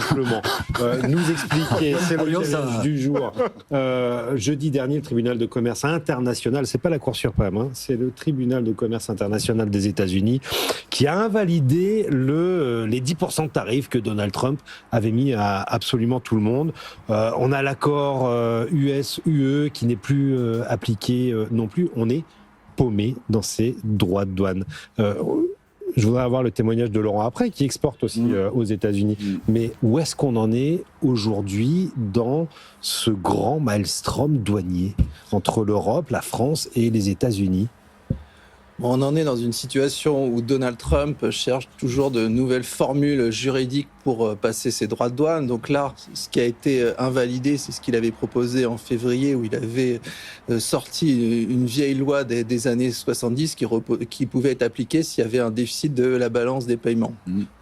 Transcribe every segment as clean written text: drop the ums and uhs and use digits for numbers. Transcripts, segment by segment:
simplement nous expliquer, c'est le challenge du jour. Jeudi dernier, le tribunal de commerce international, c'est pas la Cour suprême, hein, c'est le tribunal de commerce international des États-Unis qui a invalidé les 10% de tarifs que Donald Trump avait mis à absolument tout le monde. On a l'accord US-UE qui n'est plus appliqué non plus. On est paumé dans ces droits de douane. Je voudrais avoir le témoignage de Laurent après, qui exporte aussi aux États-Unis. Mais où est-ce qu'on en est aujourd'hui dans ce grand maelstrom douanier entre l'Europe, la France et les États-Unis ? On en est dans une situation où Donald Trump cherche toujours de nouvelles formules juridiques pour passer ses droits de douane. Donc là, ce qui a été invalidé, c'est ce qu'il avait proposé en février, où il avait sorti une vieille loi des années 70 qui pouvait être appliquée s'il y avait un déficit de la balance des paiements.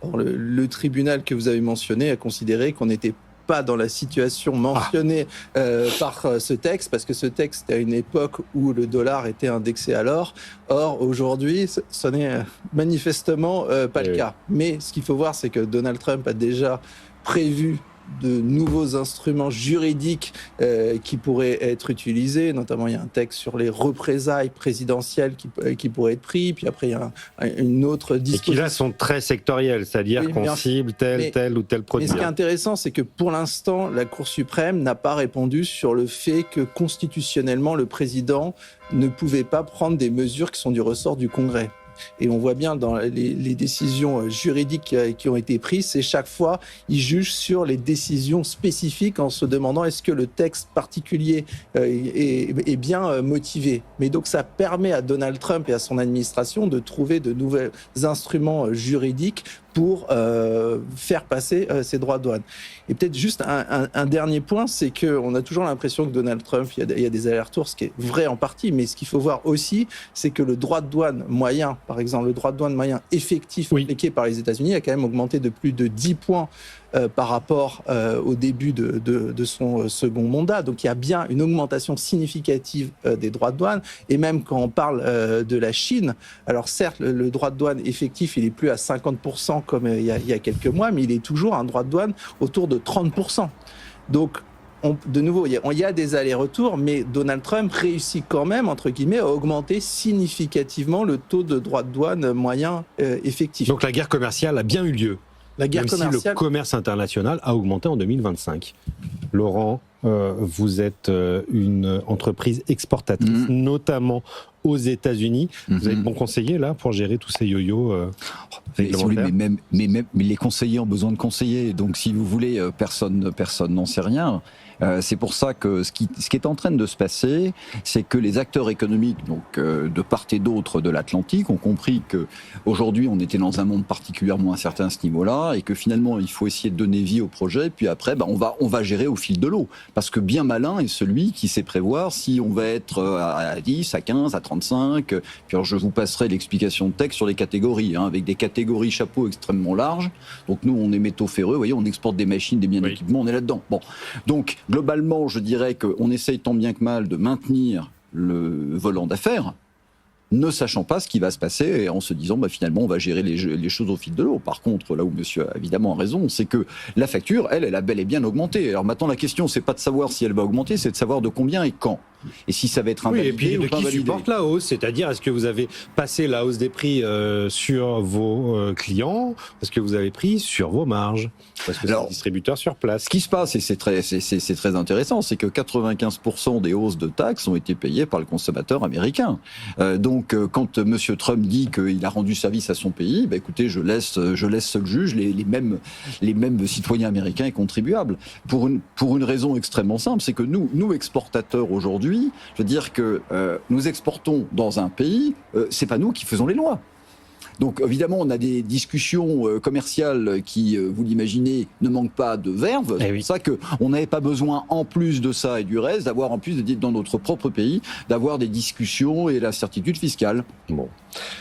Or, le tribunal que vous avez mentionné a considéré qu'on n'était pas dans la situation mentionnée par ce texte, parce que ce texte est à une époque où le dollar était indexé à l'or. Or, aujourd'hui, ce n'est manifestement pas le cas. Mais ce qu'il faut voir, c'est que Donald Trump a déjà prévu de nouveaux instruments juridiques qui pourraient être utilisés. Notamment, il y a un texte sur les représailles présidentielles qui pourraient être pris. Puis après, il y a une autre disposition. Et qui là sont très sectorielles, c'est-à-dire qu'on cible tel ou tel produit. Mais ce qui est intéressant, c'est que pour l'instant, la Cour suprême n'a pas répondu sur le fait que constitutionnellement, le président ne pouvait pas prendre des mesures qui sont du ressort du Congrès. Et on voit bien dans les décisions juridiques qui ont été prises, c'est chaque fois, ils jugent sur les décisions spécifiques en se demandant est-ce que le texte particulier est bien motivé. Mais donc ça permet à Donald Trump et à son administration de trouver de nouveaux instruments juridiques pour faire passer ces droits de douane. Et peut-être juste un dernier point, c'est qu'on a toujours l'impression que Donald Trump, il y a des allers-retours, ce qui est vrai en partie, mais ce qu'il faut voir aussi, c'est que le droit de douane moyen, par exemple, le droit de douane moyen effectif appliqué par les États-Unis a quand même augmenté de plus de 10 points par rapport au début de son second mandat. Donc il y a bien une augmentation significative des droits de douane. Et même quand on parle de la Chine, alors certes, le droit de douane effectif, il est plus à 50% comme il y a quelques mois, mais il est toujours un droit de douane autour de 30%. Donc, de nouveau, il y a des allers-retours, mais Donald Trump réussit quand même, entre guillemets, à augmenter significativement le taux de droit de douane moyen effectif. Donc la guerre commerciale a bien eu lieu. La guerre commerciale... si le commerce international a augmenté en 2025. Laurent, vous êtes une entreprise exportatrice, notamment aux États-Unis. Vous avez de bons conseillers là pour gérer tous ces yo-yo réglementaires. Mais les conseillers ont besoin de conseillers. Donc si vous voulez, personne n'en sait rien. C'est pour ça que ce qui est en train de se passer, c'est que les acteurs économiques, donc de part et d'autre de l'Atlantique, ont compris que aujourd'hui on était dans un monde particulièrement incertain à ce niveau-là, et que finalement il faut essayer de donner vie au projet. Puis après, on va gérer au fil de l'eau, parce que bien malin est celui qui sait prévoir si on va être à 10, à 15, à 35. Puis alors, je vous passerai l'explication de texte sur les catégories, avec des catégories chapeaux extrêmement larges. Donc nous, on est métaux ferreux, vous voyez, on exporte des machines, des biens d'équipement, on est là-dedans. Bon, donc globalement, je dirais qu'on essaye tant bien que mal de maintenir le volant d'affaires, ne sachant pas ce qui va se passer et en se disant finalement on va gérer les choses au fil de l'eau. Par contre, là où monsieur a évidemment raison, c'est que la facture, elle a bel et bien augmenté. Alors maintenant, la question, c'est pas de savoir si elle va augmenter, c'est de savoir de combien et quand. Et si ça va être invalidé et puis de qui supporte la hausse, c'est-à-dire est-ce que vous avez passé la hausse des prix sur vos clients, est-ce que vous avez pris sur vos marges, parce que c'est le distributeur sur place. Ce qui se passe, et c'est très intéressant, c'est que 95% des hausses de taxes ont été payées par le consommateur américain. Donc quand monsieur Trump dit qu'il a rendu service à son pays, écoutez, je laisse seul juge les mêmes citoyens américains et contribuables. Pour une raison extrêmement simple, c'est que nous exportateurs aujourd'hui, je veux dire que nous exportons dans un pays, c'est pas nous qui faisons les lois. Donc évidemment, on a des discussions commerciales qui, vous l'imaginez, ne manquent pas de verve. C'est pour ça qu'on n'avait pas besoin, en plus de ça et du reste, d'avoir en plus, dans notre propre pays, d'avoir des discussions et la certitude fiscale. Bon.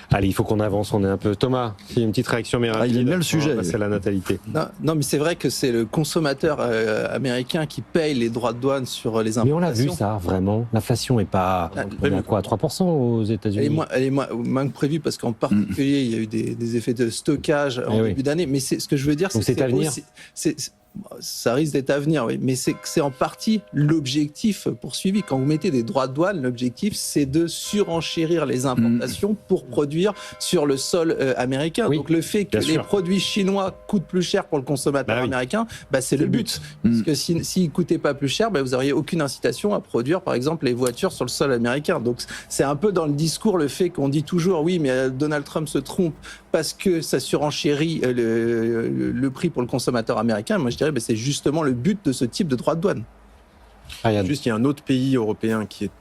Allez, il faut qu'on avance, on est un peu... Thomas, il y a une petite réaction, mais rapide. Il est bien le sujet. C'est la natalité. Non, mais c'est vrai que c'est le consommateur américain qui paye les droits de douane sur les importations. Mais on l'a vu ça, vraiment. L'inflation est pas... On est à quoi, à 3% aux États-Unis? Elle est moins que prévu, parce qu'en particulier, il y a eu des effets de stockage en début d'année. Mais ce que je veux dire, c'est à venir. Ça risque d'être à venir, oui. Mais c'est en partie l'objectif poursuivi. Quand vous mettez des droits de douane, l'objectif, c'est de surenchérir les importations pour produire sur le sol américain. Oui, donc le fait que les produits chinois coûtent plus cher pour le consommateur américain, c'est le but. Parce que s'ils ne coûtaient pas plus cher, vous n'auriez aucune incitation à produire, par exemple, les voitures sur le sol américain. Donc c'est un peu dans le discours le fait qu'on dit toujours, oui, mais Donald Trump se trompe parce que ça surenchérit le prix pour le consommateur américain. Moi, je dirais c'est justement le but de ce type de droit de douane. Juste, il y a un autre pays européen qui est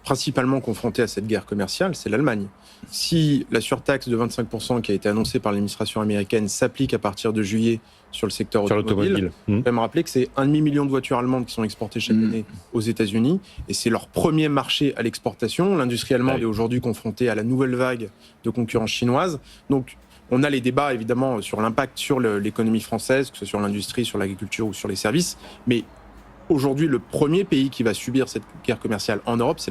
principalement confronté à cette guerre commerciale, c'est l'Allemagne. Si la surtaxe de 25% qui a été annoncée par l'administration américaine s'applique à partir de juillet sur le secteur automobile, je vais me rappeler que c'est 1,5 million de voitures allemandes qui sont exportées chaque année aux États-Unis, et c'est leur premier marché à l'exportation. L'industrie allemande est aujourd'hui confrontée à la nouvelle vague de concurrence chinoise. Donc, on a les débats, évidemment, sur l'impact sur l'économie française, que ce soit sur l'industrie, sur l'agriculture ou sur les services. Mais aujourd'hui, le premier pays qui va subir cette guerre commerciale en Europe, c'est l'Allemagne.